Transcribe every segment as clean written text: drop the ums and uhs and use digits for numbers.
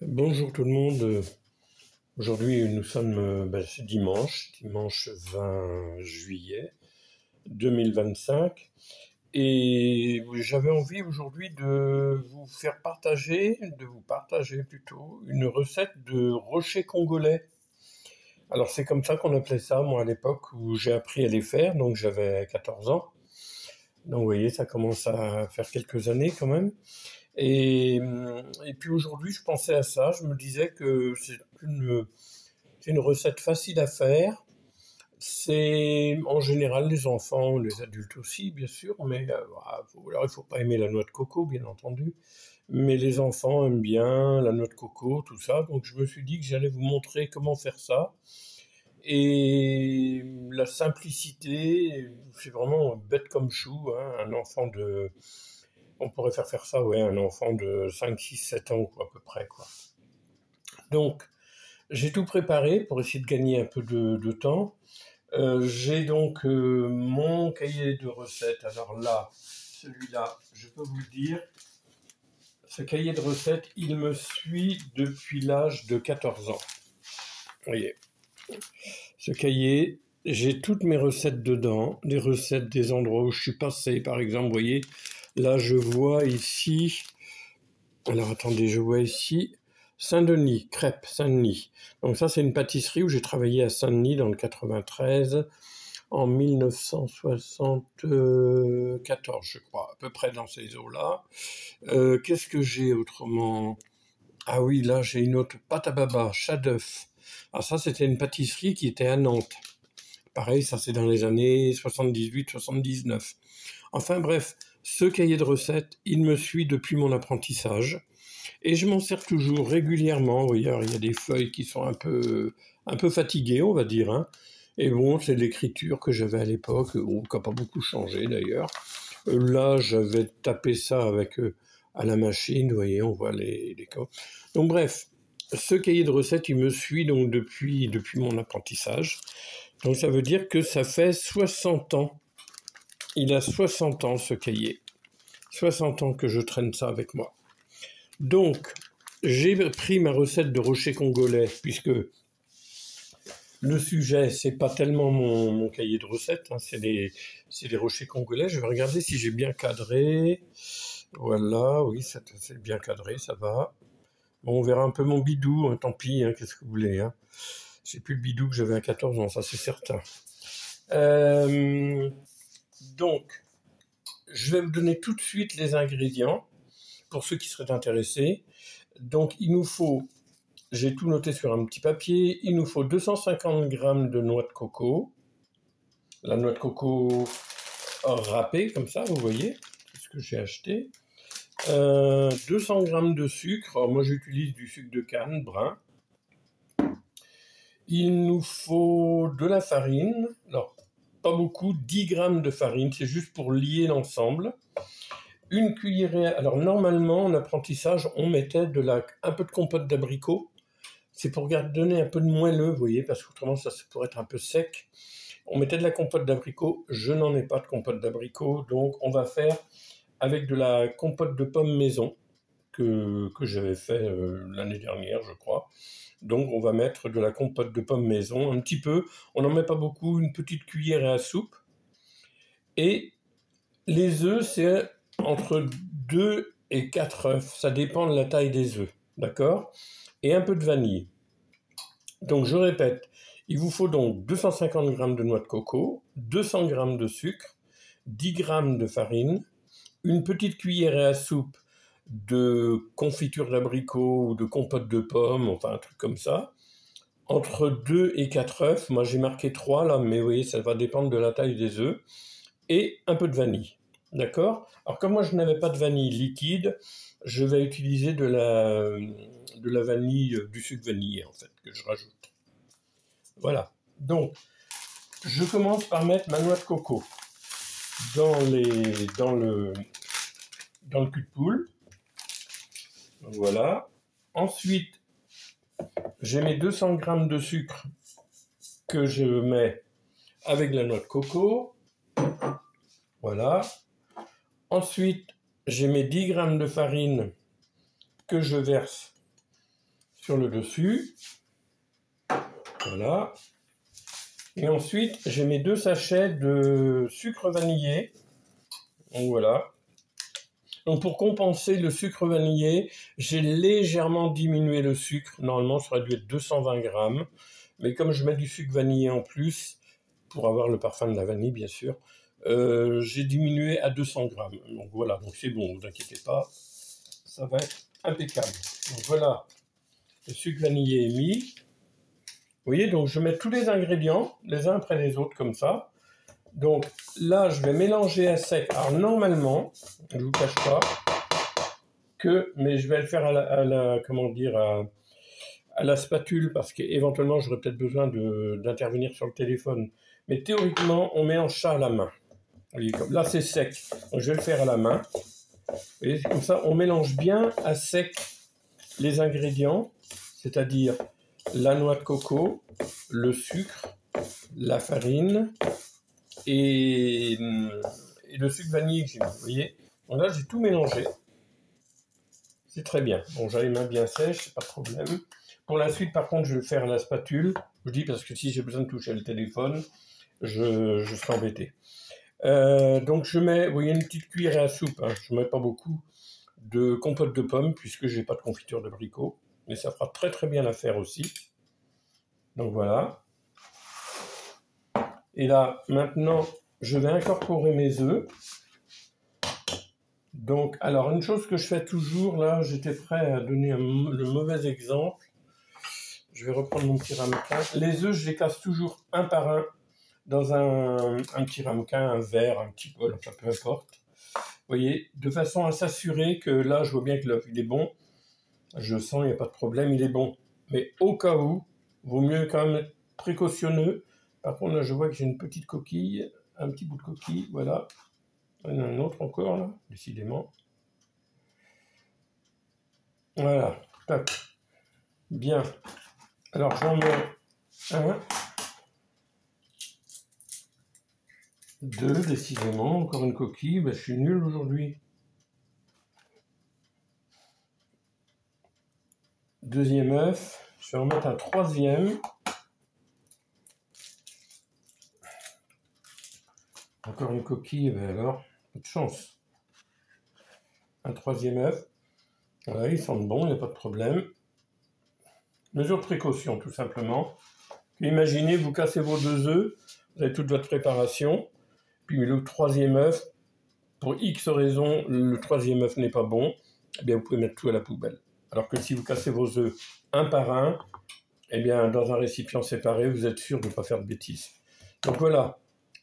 Bonjour tout le monde. Aujourd'hui, nous sommes c'est dimanche 20 juillet 2025. Et j'avais envie aujourd'hui de vous partager plutôt, une recette de rocher congolais. Alors c'est comme ça qu'on appelait ça, moi, à l'époque où j'ai appris à les faire, donc j'avais 14 ans. Donc vous voyez, ça commence à faire quelques années quand même. Et puis aujourd'hui, je pensais à ça, je me disais que c'est une recette facile à faire. C'est en général les enfants, les adultes aussi, bien sûr, mais alors il faut pas aimer la noix de coco, bien entendu. Mais les enfants aiment bien la noix de coco, tout ça. Donc je me suis dit que j'allais vous montrer comment faire ça. Et la simplicité, c'est vraiment bête comme chou, hein, on pourrait faire ça, ouais, un enfant de 5, 6, 7 ans, quoi, à peu près, quoi. Donc, j'ai tout préparé pour essayer de gagner un peu de temps. J'ai donc mon cahier de recettes. Alors là, celui-là, je peux vous le dire, ce cahier de recettes, il me suit depuis l'âge de 14 ans. Vous voyez, ce cahier, j'ai toutes mes recettes dedans, des recettes des endroits où je suis passé, par exemple, vous voyez, là je vois ici, alors attendez, je vois ici, Saint-Denis, crêpes Saint-Denis. Donc ça c'est une pâtisserie où j'ai travaillé à Saint-Denis dans le 93, en 1974 je crois, à peu près dans ces eaux-là. Qu'est-ce que j'ai autrement? Ah oui, là j'ai une autre, pâte à baba, chat d'œuf. Ah ça c'était une pâtisserie qui était à Nantes. Pareil, ça c'est dans les années 78-79. Enfin bref, ce cahier de recettes, il me suit depuis mon apprentissage. Et je m'en sers toujours régulièrement. Vous voyez, alors, il y a des feuilles qui sont un peu fatiguées, on va dire, hein. Et bon, c'est l'écriture que j'avais à l'époque, qui n'a pas beaucoup changé d'ailleurs. Là, j'avais tapé ça à la machine, vous voyez, on voit les codes. Donc bref, ce cahier de recettes, il me suit donc depuis mon apprentissage. Donc ça veut dire que ça fait 60 ans. Il a 60 ans ce cahier. 60 ans que je traîne ça avec moi. Donc, j'ai pris ma recette de rocher congolais, puisque le sujet, c'est pas tellement mon cahier de recettes, hein, c'est des rochers congolais. Je vais regarder si j'ai bien cadré. Voilà, oui, c'est bien cadré, ça va. Bon, on verra un peu mon bidou, hein, tant pis, hein, qu'est-ce que vous voulez, hein. C'est plus le bidou que j'avais à 14 ans, ça c'est certain. Donc, je vais vous donner tout de suite les ingrédients, pour ceux qui seraient intéressés. Donc, il nous faut, j'ai tout noté sur un petit papier, il nous faut 250 g de noix de coco. La noix de coco râpée, comme ça, vous voyez, c'est ce que j'ai acheté. 200 g de sucre, alors moi j'utilise du sucre de canne brun. Il nous faut de la farine, alors pas beaucoup, 10 g de farine, c'est juste pour lier l'ensemble. Une cuillerée, alors normalement en apprentissage on mettait un peu de compote d'abricot, c'est pour donner un peu de moelleux, vous voyez, parce qu'autrement ça pourrait être un peu sec. On mettait de la compote d'abricot, je n'en ai pas de compote d'abricot, donc on va faire avec de la compote de pommes maison, que j'avais fait l'année dernière je crois. Donc on va mettre de la compote de pommes maison, un petit peu, on n'en met pas beaucoup, une petite cuillère à soupe. Et les œufs, c'est entre 2 et 4 œufs, ça dépend de la taille des œufs, d'accord? Et un peu de vanille. Donc je répète, il vous faut donc 250 g de noix de coco, 200 g de sucre, 10 g de farine, une petite cuillère à soupe de confiture d'abricot ou de compote de pommes, enfin un truc comme ça, entre 2 et 4 œufs, moi j'ai marqué 3 là, mais vous voyez, ça va dépendre de la taille des œufs, et un peu de vanille. D'accord? Alors comme moi je n'avais pas de vanille liquide, je vais utiliser de la vanille, du sucre vanillé en fait, que je rajoute. Voilà. Donc, je commence par mettre ma noix de coco dans le cul de poule. Voilà. Ensuite, j'ai mes 200 g de sucre que je mets avec la noix de coco. Voilà. Ensuite, j'ai mes 10 g de farine que je verse sur le dessus. Voilà. Et ensuite, j'ai mes 2 sachets de sucre vanillé. Donc voilà. Donc pour compenser le sucre vanillé, j'ai légèrement diminué le sucre. Normalement, ça aurait dû être 220 grammes. Mais comme je mets du sucre vanillé en plus, pour avoir le parfum de la vanille, bien sûr, j'ai diminué à 200 grammes. Donc voilà, donc c'est bon, ne vous inquiétez pas. Ça va être impeccable. Donc voilà, le sucre vanillé est mis. Vous voyez, donc je mets tous les ingrédients, les uns après les autres, comme ça. Donc là, je vais mélanger à sec. Alors normalement, je ne vous cache pas que, mais je vais le faire à la spatule, parce qu'éventuellement, j'aurais peut-être besoin d'intervenir sur le téléphone. Mais théoriquement, on mélange ça à la main. Vous voyez, comme là, c'est sec. Donc je vais le faire à la main. Vous voyez, comme ça, on mélange bien à sec les ingrédients, c'est-à-dire la noix de coco, le sucre, la farine et le sucre vanillé que j'ai mis. Vous voyez, donc là j'ai tout mélangé. C'est très bien. Bon, j'ai les mains bien sèches, pas de problème. Pour la suite, par contre, je vais le faire à la spatule. Je dis parce que si j'ai besoin de toucher le téléphone, je serai embêté. Donc je mets, vous voyez, une petite cuillère à soupe. Hein, je ne mets pas beaucoup de compote de pommes puisque j'ai pas de confiture d'abricot. Mais ça fera très très bien l'affaire aussi. Donc voilà. Et là, maintenant, je vais incorporer mes œufs. Donc, alors, une chose que je fais toujours, là, j'étais prêt à donner le mauvais exemple. Je vais reprendre mon petit ramequin. Les œufs, je les casse toujours un par un dans un petit ramequin, un verre, un petit bol, enfin peu importe. Vous voyez, de façon à s'assurer que là, je vois bien que l'œuf, il est bon. Je sens, il n'y a pas de problème, il est bon. Mais au cas où, vaut mieux quand même être précautionneux. Par contre, là, je vois que j'ai une petite coquille, un petit bout de coquille, voilà. Il y en a un autre encore, là, décidément. Voilà, tac. Bien. Alors, j'en mets un. 2, décidément. Encore une coquille. Ben, je suis nul aujourd'hui. Deuxième œuf. Je vais en mettre un 3e. Encore une coquille. Ben alors, pas de chance. Un 3e œuf. Voilà, ils sentent bon, il n'y a pas de problème. Mesure de précaution, tout simplement. Imaginez, vous cassez vos 2 œufs, vous avez toute votre préparation, puis le 3e œuf, pour X raisons, le 3e œuf n'est pas bon, eh bien vous pouvez mettre tout à la poubelle. Alors que si vous cassez vos œufs un par un, eh bien dans un récipient séparé, vous êtes sûr de ne pas faire de bêtises. Donc voilà,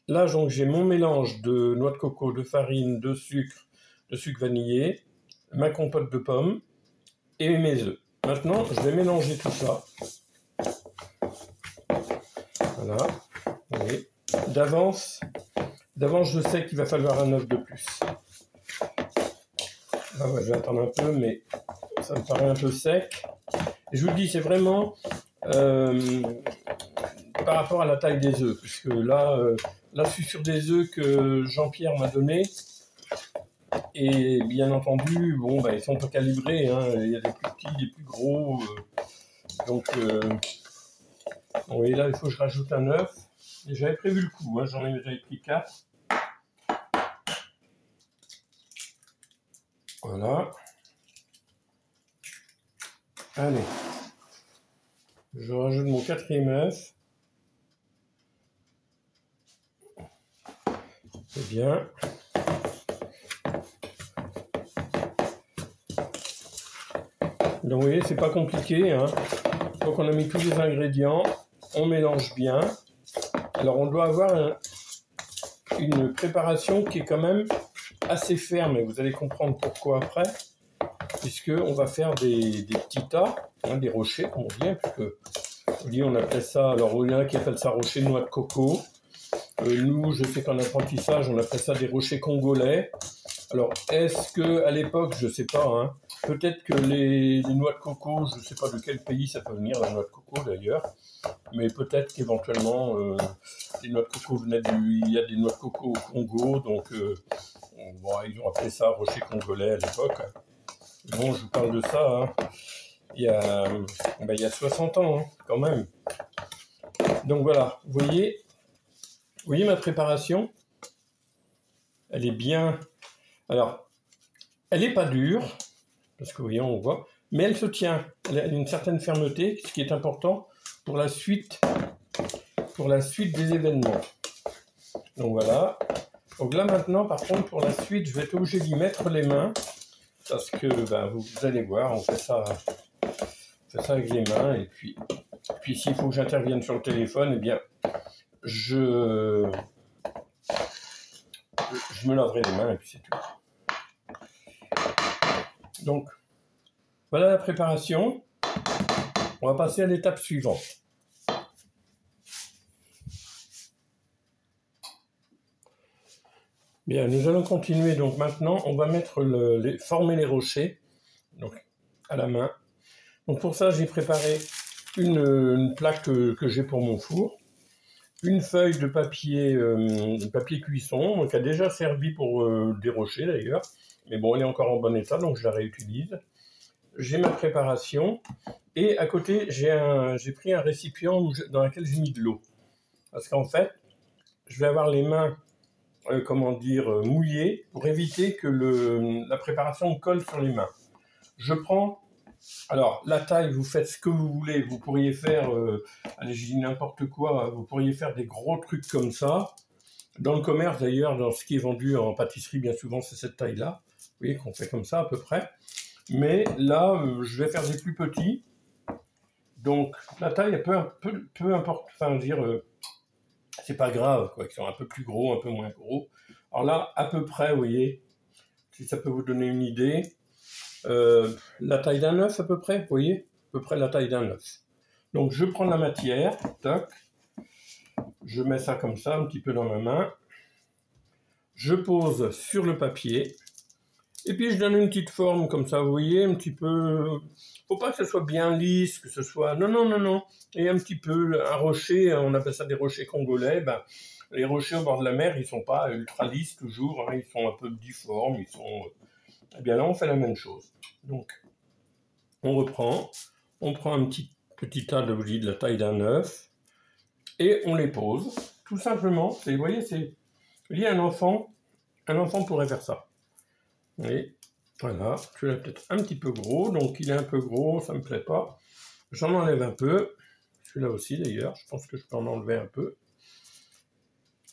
là donc j'ai mon mélange de noix de coco, de farine, de sucre vanillé, ma compote de pommes et mes œufs. Maintenant, je vais mélanger tout ça. Voilà, vous voyez. D'avance, je sais qu'il va falloir un œuf de plus. Ah ouais, je vais attendre un peu, mais ça me paraît un peu sec. Et je vous le dis, c'est vraiment par rapport à la taille des œufs, puisque là, je suis sur des œufs que Jean-Pierre m'a donné. Et bien entendu, bon, bah, ils sont pas calibrés, hein. Il y a des plus petits, des plus gros. Donc, bon, et là, il faut que je rajoute un œuf. Et j'avais prévu le coup, hein, j'en ai déjà pris 4. Voilà. Allez. Je rajoute mon 4e œuf. C'est bien. Donc vous voyez, c'est pas compliqué, hein. Donc on a mis tous les ingrédients, on mélange bien. Alors on doit avoir une préparation qui est quand même assez ferme, et vous allez comprendre pourquoi après, puisque on va faire des petits tas, hein, des rochers, comme on dit, puisque vous voyez, on appelle ça, alors il y en a qui appellent ça rocher de noix de coco. Nous, je sais qu'en apprentissage, on appelle ça des rochers congolais. Alors, est-ce que à l'époque, je sais pas, hein, peut-être que les noix de coco, je ne sais pas de quel pays ça peut venir, la noix de coco d'ailleurs, mais peut-être qu'éventuellement, les noix de coco venaient il y a des noix de coco au Congo, donc bon, ils ont appelé ça rocher congolais à l'époque. Bon, je vous parle de ça, hein. il y a 60 ans, hein, quand même. Donc voilà, vous voyez ma préparation? Elle est bien... Alors, elle n'est pas dure, parce que vous voyez, on voit, mais elle se tient. Elle a une certaine fermeté, ce qui est important pour la suite des événements. Donc voilà. Donc là maintenant, par contre, pour la suite, je vais être obligé d'y mettre les mains, parce que vous allez voir, on fait ça avec les mains, et puis s'il faut que j'intervienne sur le téléphone, eh bien, je me laverai les mains, et puis c'est tout. Donc, voilà la préparation. On va passer à l'étape suivante. Bien, nous allons continuer. Donc maintenant, on va mettre former les rochers, donc à la main. Donc pour ça, j'ai préparé une plaque que j'ai pour mon four, une feuille de papier cuisson, qui a déjà servi pour des rochers d'ailleurs, mais bon, elle est encore en bon état, donc je la réutilise. J'ai ma préparation, et à côté, j'ai pris un récipient dans lequel j'ai mis de l'eau. Parce qu'en fait, je vais avoir les mains, mouillées, pour éviter que la préparation colle sur les mains. Je prends... Alors, la taille, vous faites ce que vous voulez. Vous pourriez faire, allez, je dis n'importe quoi, vous pourriez faire des gros trucs comme ça. Dans le commerce, d'ailleurs, dans ce qui est vendu en pâtisserie, bien souvent, c'est cette taille-là. Vous voyez qu'on fait comme ça, à peu près. Mais là, je vais faire des plus petits. Donc, la taille, peu importe, enfin, c'est pas grave, quoi, qu'ils sont un peu plus gros, un peu moins gros. Alors là, à peu près, vous voyez, si ça peut vous donner une idée, la taille d'un œuf à peu près, vous voyez, à peu près la taille d'un œuf. Donc je prends la matière, toc, je mets ça comme ça, un petit peu dans ma main, je pose sur le papier, et puis je donne une petite forme comme ça, vous voyez, un petit peu, faut pas que ce soit bien lisse, que ce soit, non, et un petit peu, un rocher, on appelle ça des rochers congolais, les rochers au bord de la mer, ils sont pas ultra lisses toujours, hein, ils sont un peu difformes, eh bien là on fait la même chose. Donc, on reprend, on prend un petit tas de la taille d'un œuf, et on les pose, tout simplement. Vous voyez, un enfant pourrait faire ça. Et voilà, tu l'as peut-être un petit peu gros, donc il est un peu gros, ça me plaît pas. J'en enlève un peu, celui-là aussi d'ailleurs, je pense que je peux en enlever un peu.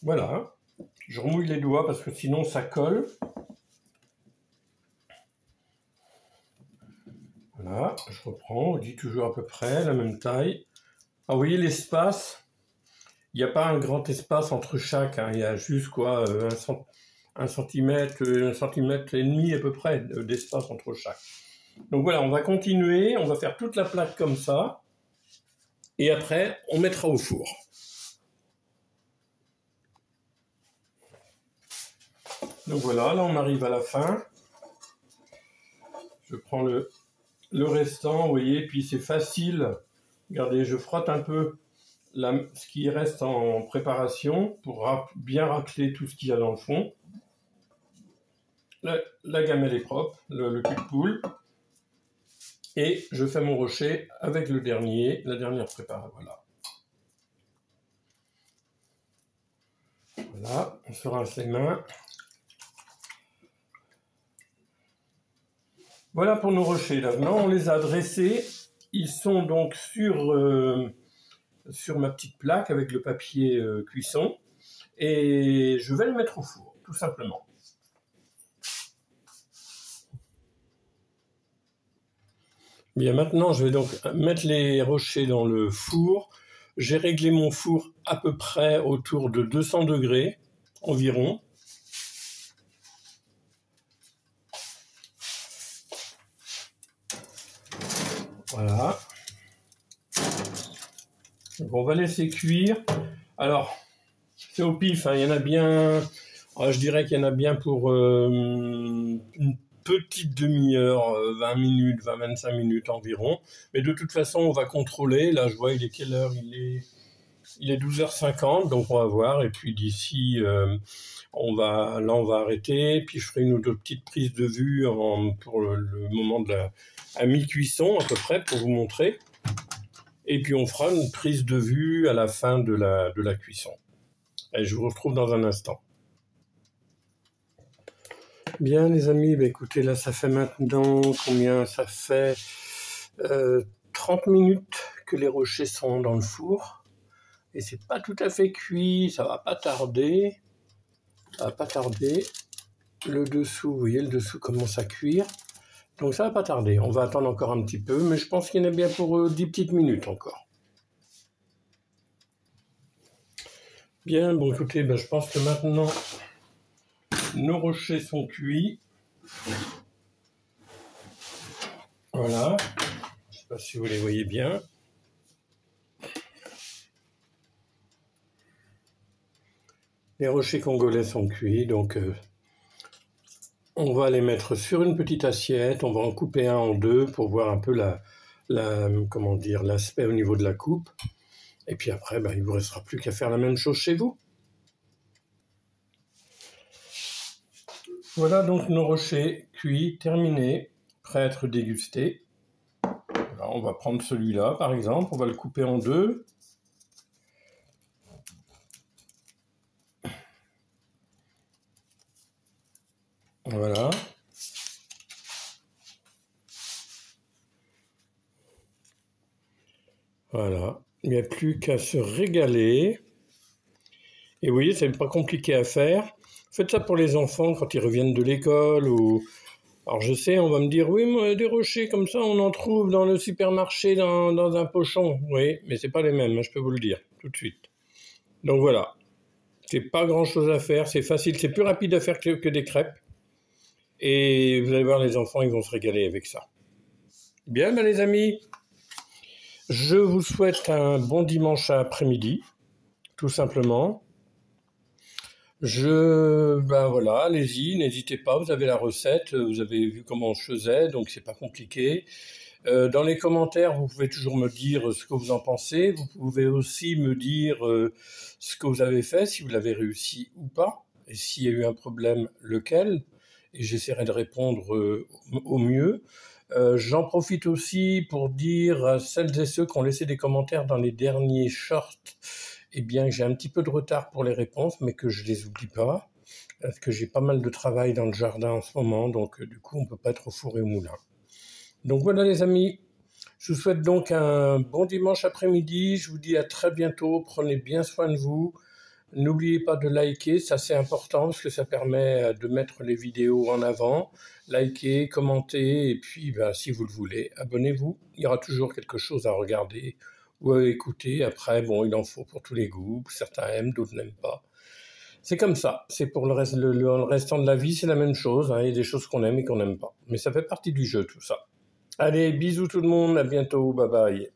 Voilà, je remouille les doigts parce que sinon ça colle. Voilà, je reprends, on dit toujours à peu près la même taille. Ah, vous voyez l'espace, il n'y a pas un grand espace entre chaque, hein, il y a juste quoi, un centimètre et demi à peu près d'espace entre chaque. Donc voilà, on va continuer, on va faire toute la plaque comme ça, et après on mettra au four. Donc voilà, là on arrive à la fin. Je prends le restant, vous voyez, puis c'est facile. Regardez, je frotte un peu ce qui reste en préparation pour bien racler tout ce qu'il y a dans le fond. La gamelle est propre, le cul de poule. Et je fais mon rocher avec la dernière préparation. Voilà. Voilà, on se rince les mains. Voilà pour nos rochers. Là, maintenant, on les a dressés. Ils sont donc sur ma petite plaque avec le papier cuisson. Et je vais les mettre au four, tout simplement. Bien, maintenant, je vais donc mettre les rochers dans le four. J'ai réglé mon four à peu près autour de 200 degrés environ. Voilà. Donc on va laisser cuire. Alors, c'est au pif, hein. Il y en a bien, je dirais qu'il y en a bien pour une petite demi-heure, 20 minutes, 20-25 minutes environ. Mais de toute façon, on va contrôler. Là, je vois, il est quelle heure? Il est Il est 12h50, donc on va voir. Et puis d'ici, on va arrêter. Puis je ferai une ou deux petites prises de vue pour le moment à mi-cuisson à peu près pour vous montrer. Et puis on fera une prise de vue à la fin de la cuisson. Et je vous retrouve dans un instant. Bien les amis, bah écoutez, là ça fait maintenant combien? Ça fait 30 minutes que les rochers sont dans le four. Et c'est pas tout à fait cuit, ça va pas tarder. Ça va pas tarder. Le dessous, vous voyez, le dessous commence à cuire. Donc ça va pas tarder. On va attendre encore un petit peu, mais je pense qu'il y en a bien pour 10 petites minutes encore. Bien, bon écoutez, ben, je pense que maintenant nos rochers sont cuits. Voilà. Je ne sais pas si vous les voyez bien. Les rochers congolais sont cuits, donc on va les mettre sur une petite assiette. On va en couper un en deux pour voir un peu comment dire, l'aspect au niveau de la coupe. Et puis après, ben, il ne vous restera plus qu'à faire la même chose chez vous. Voilà donc nos rochers cuits, terminés, prêts à être dégustés. Alors, on va prendre celui-là par exemple, on va le couper en deux. Voilà. Voilà. Il n'y a plus qu'à se régaler. Et vous voyez, c'est pas compliqué à faire. Faites ça pour les enfants quand ils reviennent de l'école ou... Alors je sais, on va me dire, oui, moi, des rochers comme ça, on en trouve dans le supermarché, dans un pochon. Oui, mais c'est pas les mêmes, je peux vous le dire, tout de suite. Donc voilà, c'est pas grand-chose à faire, c'est facile, c'est plus rapide à faire que des crêpes. Et vous allez voir, les enfants, ils vont se régaler avec ça. Bien, ben les amis, je vous souhaite un bon dimanche après-midi, tout simplement. Ben voilà, allez-y, n'hésitez pas, vous avez la recette, vous avez vu comment je faisais, donc c'est pas compliqué. Dans les commentaires, vous pouvez toujours me dire ce que vous en pensez. Vous pouvez aussi me dire ce que vous avez fait, si vous l'avez réussi ou pas, et s'il y a eu un problème, lequel, et j'essaierai de répondre au mieux. J'en profite aussi pour dire à celles et ceux qui ont laissé des commentaires dans les derniers shorts, eh bien, j'ai un petit peu de retard pour les réponses, mais que je les oublie pas, parce que j'ai pas mal de travail dans le jardin en ce moment, donc du coup, on peut pas être au four et au moulin. Donc voilà les amis, je vous souhaite donc un bon dimanche après-midi, je vous dis à très bientôt, prenez bien soin de vous, n'oubliez pas de liker, ça c'est important parce que ça permet de mettre les vidéos en avant, likez, commentez et puis ben, si vous le voulez, abonnez-vous, il y aura toujours quelque chose à regarder ou à écouter, après bon il en faut pour tous les goûts, certains aiment, d'autres n'aiment pas. C'est comme ça, c'est pour le restant de la vie, c'est la même chose, hein. Il y a des choses qu'on aime et qu'on n'aime pas, mais ça fait partie du jeu tout ça. Allez, bisous tout le monde, à bientôt, bye bye.